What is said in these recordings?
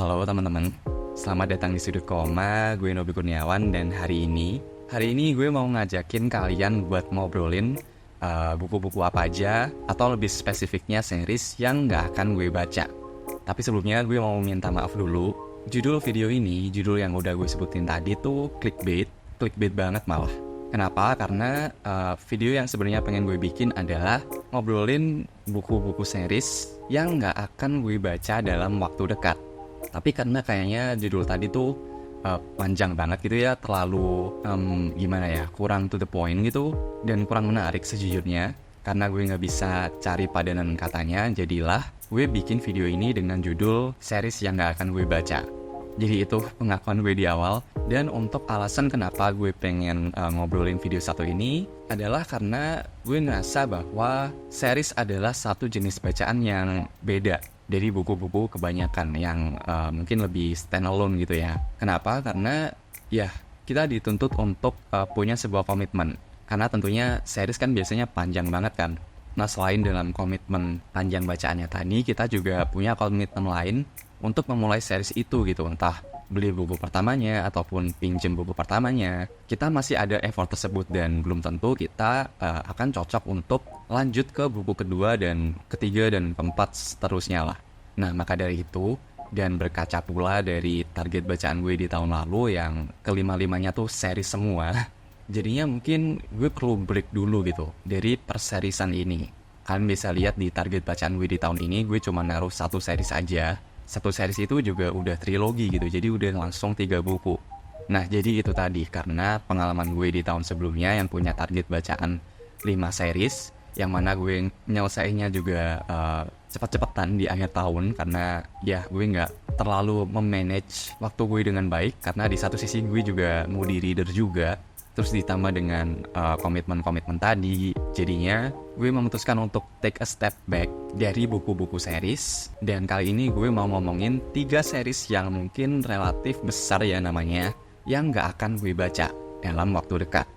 Halo teman-teman, selamat datang di Sudut Koma. Gue Nobi Kurniawan dan hari ini gue mau ngajakin kalian buat ngobrolin buku-buku apa aja, atau lebih spesifiknya series yang gak akan gue baca. Tapi sebelumnya gue mau minta maaf dulu. Judul video ini, judul yang udah gue sebutin tadi tuh clickbait banget malah. Kenapa? Karena video yang sebenarnya pengen gue bikin adalah ngobrolin buku-buku series yang gak akan gue baca dalam waktu dekat. Tapi karena kayaknya judul tadi tuh panjang banget gitu ya, terlalu kurang to the point gitu, dan kurang menarik sejujurnya. Karena gue gak bisa cari padanan katanya, jadilah gue bikin video ini dengan judul series yang gak akan gue baca. Jadi itu pengakuan gue di awal. Dan untuk alasan kenapa gue pengen ngobrolin video satu ini adalah karena gue ngerasa bahwa series adalah satu jenis bacaan yang beda dari buku-buku kebanyakan yang mungkin lebih standalone gitu ya. Kenapa? Karena ya kita dituntut untuk punya sebuah komitmen. Karena tentunya series kan biasanya panjang banget kan. Nah, selain dalam komitmen panjang bacaannya tadi, kita juga punya komitmen lain untuk memulai series itu gitu. Entah beli buku pertamanya ataupun pinjem buku pertamanya, kita masih ada effort tersebut dan belum tentu kita akan cocok untuk lanjut ke buku kedua dan ketiga dan keempat seterusnya lah. Nah, maka dari itu, dan berkaca pula dari target bacaan gue di tahun lalu yang kelima-limanya tuh series semua, jadinya mungkin gue perlu break dulu gitu dari perserisan ini. Kalian bisa lihat di target bacaan gue di tahun ini, gue cuma naruh satu series aja. Satu series itu juga udah trilogi gitu, jadi udah langsung 3 buku. Nah, jadi itu tadi, karena pengalaman gue di tahun sebelumnya yang punya target bacaan 5 series, yang mana gue nyelesainnya juga cepet-cepetan di akhir tahun, karena ya gue gak terlalu memanage waktu gue dengan baik, karena di satu sisi gue juga mau di reader juga, terus ditambah dengan komitmen-komitmen tadi, jadinya gue memutuskan untuk take a step back dari buku-buku series. Dan kali ini gue mau ngomongin 3 series yang mungkin relatif besar ya namanya, yang gak akan gue baca dalam waktu dekat.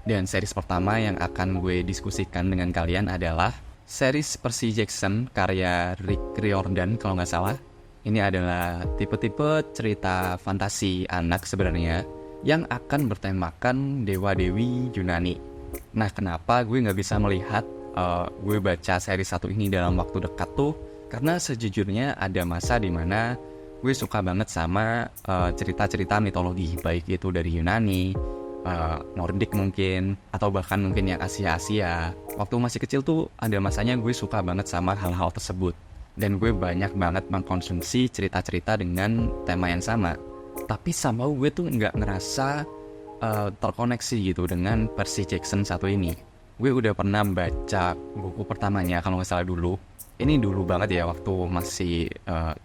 Dan series pertama yang akan gue diskusikan dengan kalian adalah series Percy Jackson karya Rick Riordan kalau gak salah. Ini adalah tipe-tipe cerita fantasi anak sebenarnya, yang akan bertemakan dewa-dewi Yunani. Nah, kenapa gue gak bisa melihat gue baca seri satu ini dalam waktu dekat tuh? Karena sejujurnya ada masa dimana gue suka banget sama cerita-cerita mitologi, baik itu dari Yunani, Nordik mungkin, atau bahkan mungkin yang Asia-Asia. Waktu masih kecil tuh ada masanya gue suka banget sama hal-hal tersebut. Dan gue banyak banget mengkonsumsi cerita-cerita dengan tema yang sama. Tapi somehow gue tuh nggak ngerasa terkoneksi gitu dengan Percy Jackson satu ini. Gue udah pernah baca buku pertamanya kalau nggak salah dulu. Ini dulu banget ya, waktu masih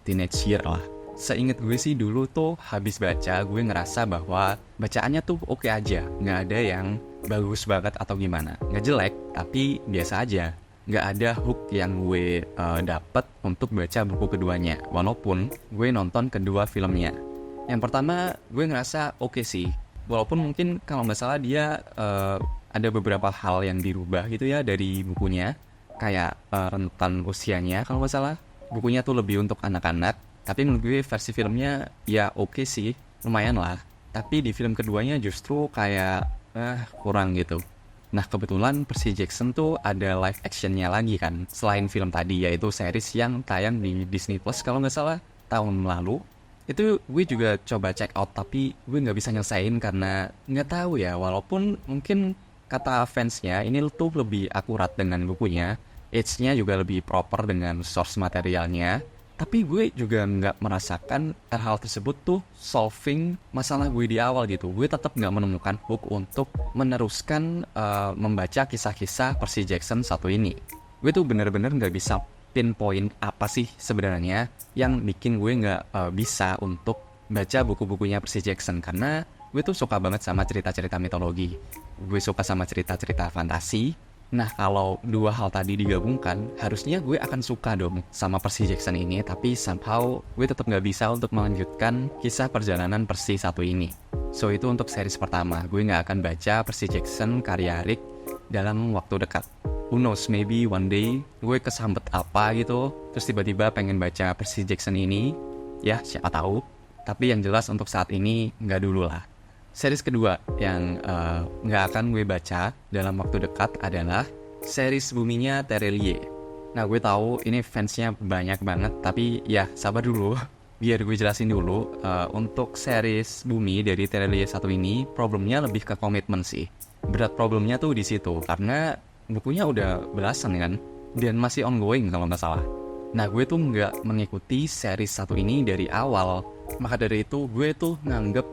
teenage year lah. Seingat gue sih dulu tuh habis baca, gue ngerasa bahwa bacaannya tuh oke aja. Nggak ada yang bagus banget atau gimana. Nggak jelek, tapi biasa aja. Nggak ada hook yang gue dapet untuk baca buku keduanya. Walaupun gue nonton kedua filmnya. Yang pertama gue ngerasa oke sih, walaupun mungkin kalau nggak salah dia ada beberapa hal yang dirubah gitu ya dari bukunya, kayak rentan usianya kalau nggak salah. Bukunya tuh lebih untuk anak-anak, tapi menurut gue versi filmnya ya oke sih, lumayan lah. Tapi di film keduanya justru kayak kurang gitu. Nah, kebetulan Percy Jackson tuh ada live actionnya lagi kan, selain film tadi, yaitu series yang tayang di Disney Plus kalau nggak salah tahun lalu. Itu gue juga coba check out, tapi gue gak bisa nyelesain karena gak tahu ya, walaupun mungkin kata fansnya ini tuh lebih akurat dengan bukunya, age-nya juga lebih proper dengan source materialnya, tapi gue juga gak merasakan hal tersebut tuh solving masalah gue di awal gitu. Gue tetap gak menemukan hook untuk meneruskan membaca kisah-kisah Percy Jackson satu ini. Gue tuh bener-bener gak bisa pinpoint apa sih sebenarnya yang bikin gue nggak bisa untuk baca buku-bukunya Percy Jackson, karena gue tuh suka banget sama cerita-cerita mitologi, gue suka sama cerita-cerita fantasi. Nah, kalau dua hal tadi digabungkan, harusnya gue akan suka dong sama Percy Jackson ini, tapi somehow gue tetap nggak bisa untuk melanjutkan kisah perjalanan Percy satu ini. So, itu untuk series pertama, gue nggak akan baca Percy Jackson karya Rick dalam waktu dekat. Who knows, maybe one day gue kesambet apa gitu, terus tiba-tiba pengen baca Percy Jackson ini, Ya, siapa tahu. Tapi yang jelas untuk saat ini nggak dulu lah. Series kedua yang nggak akan gue baca dalam waktu dekat adalah series buminya Terelie. Nah, gue tahu ini fansnya banyak banget, tapi ya sabar dulu. Biar gue jelasin dulu, untuk series bumi dari Terelie 1 ini, problemnya lebih ke komitmen sih. Berat problemnya tuh di situ, karena bukunya udah belasan kan, dan masih ongoing kalau nggak salah. Nah, gue tuh nggak mengikuti series 1 ini dari awal. Maka dari itu, gue tuh nganggep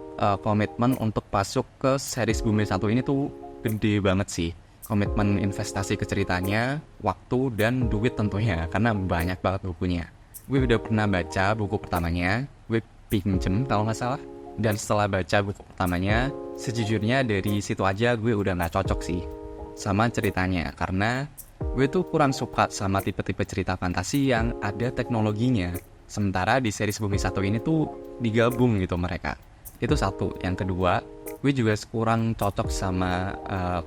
komitmen untuk masuk ke series Bumi 1 ini tuh gede banget sih. Komitmen investasi ke ceritanya, waktu, dan duit tentunya. Karena banyak banget bukunya. Gue udah pernah baca buku pertamanya, gue pinjem kalau nggak salah. Dan setelah baca buku pertamanya, sejujurnya dari situ aja gue udah nggak cocok sih sama ceritanya. Karena gue tuh kurang suka sama tipe-tipe cerita fantasi yang ada teknologinya. Sementara di series Bumi 1 ini tuh digabung gitu mereka. Itu satu. Yang kedua, gue juga kurang cocok sama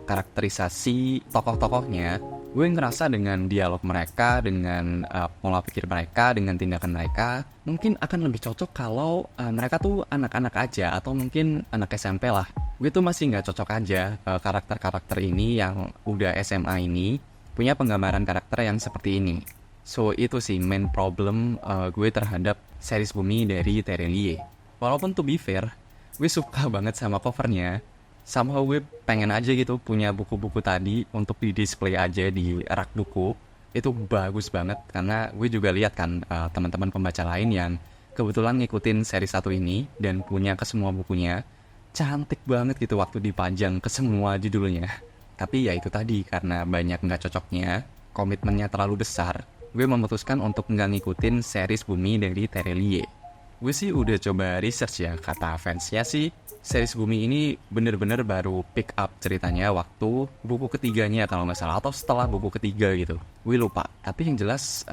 karakterisasi tokoh-tokohnya. Gue ngerasa dengan dialog mereka, dengan pola pikir mereka, dengan tindakan mereka, mungkin akan lebih cocok kalau mereka tuh anak-anak aja, atau mungkin anak SMP lah. Gue tuh masih nggak cocok aja karakter-karakter ini yang udah SMA ini punya penggambaran karakter yang seperti ini. So, itu sih main problem gue terhadap series Bumi dari Terelie. Walaupun to be fair, gue suka banget sama covernya. Somehow gue pengen aja gitu punya buku-buku tadi untuk di display aja di rak buku. Itu bagus banget karena gue juga lihat kan teman-teman pembaca lain yang kebetulan ngikutin series 1 ini dan punya ke semua bukunya. Cantik banget gitu waktu dipajang ke semua judulnya. Tapi ya itu tadi, karena banyak nggak cocoknya, komitmennya terlalu besar, gue memutuskan untuk nggak ngikutin series Bumi dari Terelie. Gue sih udah coba research ya, kata fansnya sih, series Bumi ini bener-bener baru pick up ceritanya waktu buku ketiganya kalau nggak salah, atau setelah buku ketiga gitu. Gue lupa, tapi yang jelas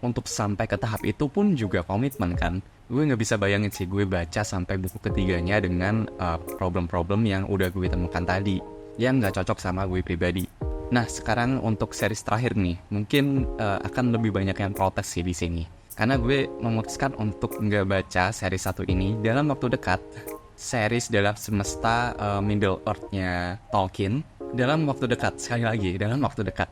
untuk sampai ke tahap itu pun juga komitmen kan. Gue nggak bisa bayangin sih gue baca sampai buku ketiganya dengan problem-problem yang udah gue temukan tadi, yang nggak cocok sama gue pribadi. Nah, sekarang untuk series terakhir nih, mungkin akan lebih banyak yang protes sih di sini. Karena gue memutuskan untuk nggak baca series 1 ini dalam waktu dekat. Series dalam semesta Middle Earth-nya Tolkien dalam waktu dekat, sekali lagi, dalam waktu dekat.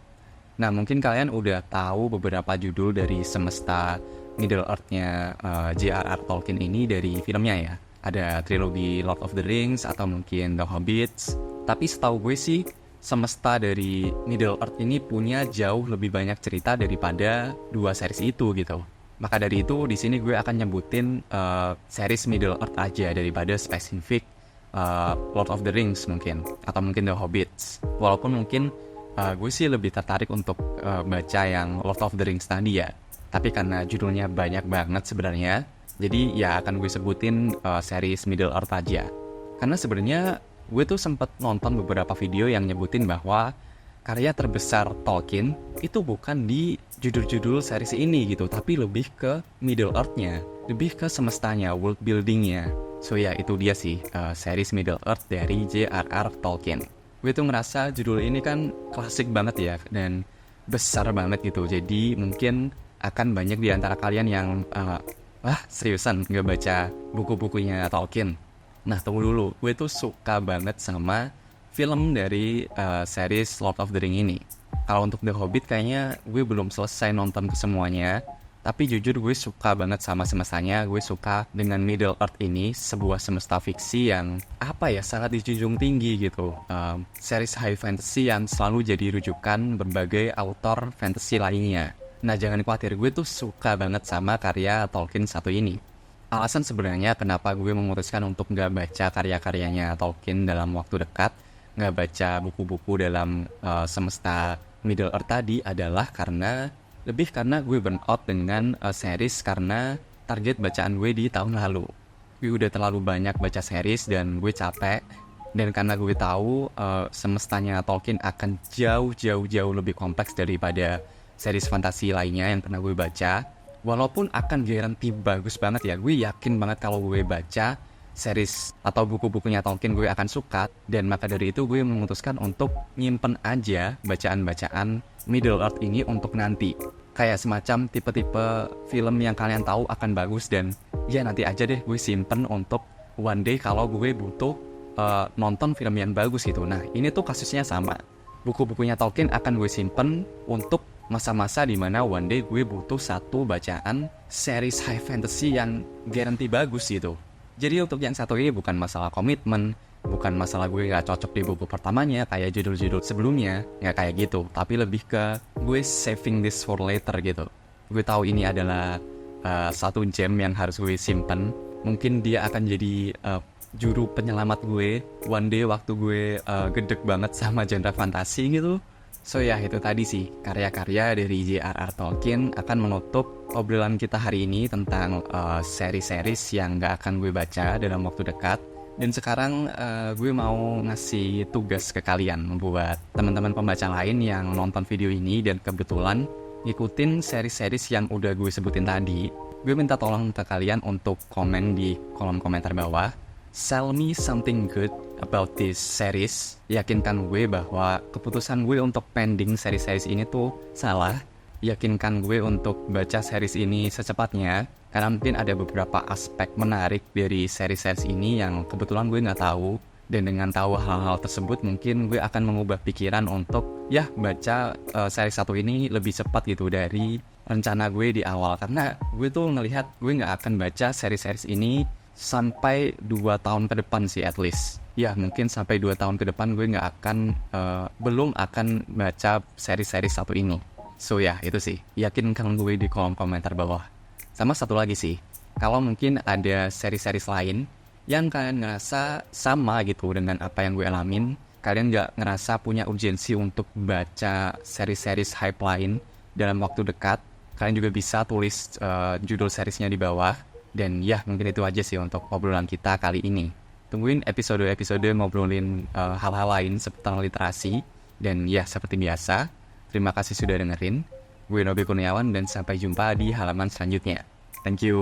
Nah, mungkin kalian udah tahu beberapa judul dari semesta Middle Earth-nya J.R.R. Tolkien ini dari filmnya ya. Ada trilogi Lord of the Rings atau mungkin The Hobbits. Tapi setahu gue sih, semesta dari Middle Earth ini punya jauh lebih banyak cerita daripada dua series itu gitu. Maka dari itu di sini gue akan nyebutin series Middle Earth aja daripada spesifik Lord of the Rings mungkin, atau mungkin The Hobbits. Walaupun mungkin gue sih lebih tertarik untuk baca yang Lord of the Rings tadi ya. Tapi karena judulnya banyak banget sebenarnya, jadi ya akan gue sebutin series Middle Earth aja. Karena sebenarnya gue tuh sempat nonton beberapa video yang nyebutin bahwa karya terbesar Tolkien itu bukan di judul-judul series ini gitu, tapi lebih ke Middle Earth-nya, lebih ke semestanya, world building-nya. So ya itu dia sih series Middle Earth dari J.R.R. Tolkien. Gue tuh ngerasa judul ini kan klasik banget ya, dan besar banget gitu. Jadi mungkin akan banyak di antara kalian yang seriusan gak baca buku-bukunya Tolkien. Nah, tunggu dulu, gue tuh suka banget sama film dari series Lord of the Ring ini. Kalau untuk The Hobbit kayaknya gue belum selesai nonton kesemuanya, tapi jujur gue suka banget sama semestanya. Gue suka dengan Middle Earth ini, sebuah semesta fiksi yang sangat dijunjung tinggi gitu. Series high fantasy yang selalu jadi rujukan berbagai author fantasy lainnya. Nah, jangan khawatir, gue tuh suka banget sama karya Tolkien satu ini. Alasan sebenarnya kenapa gue memutuskan untuk gak baca karya-karyanya Tolkien dalam waktu dekat, gak baca buku-buku dalam semesta Middle Earth tadi adalah karena gue burn out dengan series karena target bacaan gue di tahun lalu. Gue udah terlalu banyak baca series dan gue capek. Dan karena gue tahu semestanya Tolkien akan jauh lebih kompleks daripada series fantasi lainnya yang pernah gue baca. Walaupun akan garanti bagus banget ya, gue yakin banget kalau gue baca series atau buku-bukunya Tolkien gue akan suka. Dan maka dari itu gue memutuskan untuk nyimpen aja bacaan-bacaan Middle Earth ini untuk nanti. Kayak semacam tipe-tipe film yang kalian tahu akan bagus dan ya nanti aja deh gue simpen untuk one day kalau gue butuh nonton film yang bagus gitu. Nah ini tuh kasusnya sama. Buku-bukunya Tolkien akan gue simpen untuk masa-masa dimana one day gue butuh satu bacaan series high fantasy yang guarantee bagus gitu. Jadi untuk yang satu ini bukan masalah komitmen, bukan masalah gue gak cocok di buku pertamanya kayak judul-judul sebelumnya, nggak kayak gitu. Tapi lebih ke gue saving this for later gitu. Gue tahu ini adalah satu gem yang harus gue simpen. Mungkin dia akan jadi juru penyelamat gue one day waktu gue gedek banget sama genre fantasi gitu. So ya itu tadi sih karya-karya dari J.R.R. Tolkien akan menutup obrolan kita hari ini tentang seri-series yang gak akan gue baca dalam waktu dekat. Dan sekarang gue mau ngasih tugas ke kalian buat teman-teman pembaca lain yang nonton video ini dan kebetulan ngikutin seri-series yang udah gue sebutin tadi. Gue minta tolong ke kalian untuk komen di kolom komentar bawah. Sell me something good about this series. Yakinkan gue bahwa keputusan gue untuk pending series-series ini tuh salah. Yakinkan gue untuk baca series ini secepatnya. Karena mungkin ada beberapa aspek menarik dari series-series ini yang kebetulan gue gak tahu. Dan dengan tahu hal-hal tersebut mungkin gue akan mengubah pikiran untuk ya baca series satu ini lebih cepat gitu dari rencana gue di awal. Karena gue tuh ngelihat gue gak akan baca series-series ini sampai 2 tahun ke depan sih at least. Ya mungkin sampai 2 tahun ke depan gue belum akan baca seri-seri satu ini. So ya itu sih, yakinkan gue di kolom komentar bawah. Sama satu lagi sih, kalau mungkin ada seri-seri lain yang kalian ngerasa sama gitu dengan apa yang gue alamin, kalian gak ngerasa punya urgensi untuk baca seri-seri hype lain dalam waktu dekat, kalian juga bisa tulis judul seriesnya di bawah. Dan ya mungkin itu aja sih untuk obrolan kita kali ini. Tungguin episode-episode ngobrolin hal-hal lain seputar literasi. Dan ya seperti biasa, terima kasih sudah dengerin. Gue Nobby Kurniawan dan sampai jumpa di halaman selanjutnya. Thank you.